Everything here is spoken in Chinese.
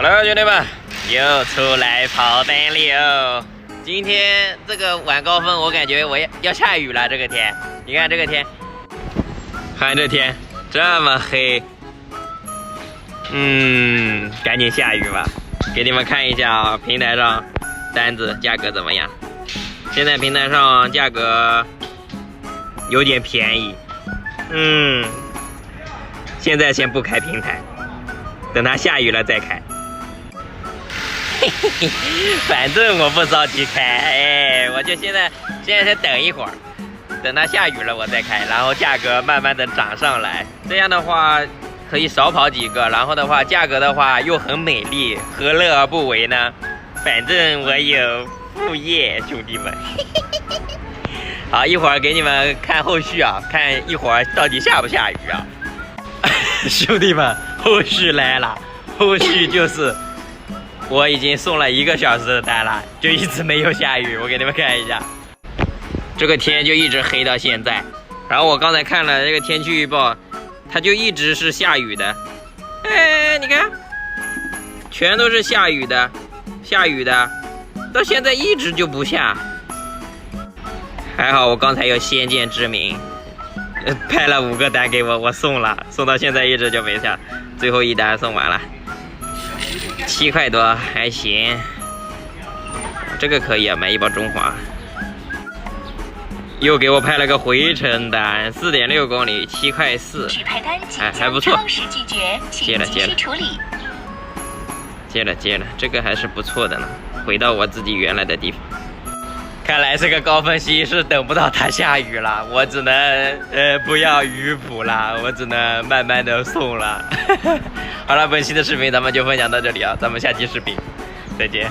Hello， 兄弟们，又出来跑单了。今天这个晚高峰，我感觉我要下雨了。这个天，你看这个天，看这天这么黑，赶紧下雨吧。给你们看一下啊，平台上单子价格怎么样？现在平台上价格有点便宜，现在先不开平台，等它下雨了再开。反正我不着急开，我就现在先等一会儿，等它下雨了我再开，然后价格慢慢的涨上来。这样的话可以少跑几个，然后的话价格的话又很美丽，何乐而不为呢？反正我有副业，兄弟们。好，一会儿给你们看后续啊，看一会儿到底下不下雨啊。兄弟们，后续来了，后续就是我已经送了1个小时的单了，就一直没有下雨。我给你们看一下，这个天就一直黑到现在。然后我刚才看了这个天气预报，它就一直是下雨的。哎，你看，全都是下雨的，下雨的，到现在一直就不下。还好我刚才有先见之明，拍了5个单给我，我送了，送到现在一直就没下，最后一单送完了。7块多还行，这个可以啊，买1包中华。又给我拍了个回程单，4.6公里，7块4，还不错。接了，这个还是不错的呢。回到我自己原来的地方，看来这个高峰期是等不到它下雨了，我只能不要雨补了，我只能慢慢的送了。好了，本期的视频咱们就分享到这里啊，咱们下期视频再见。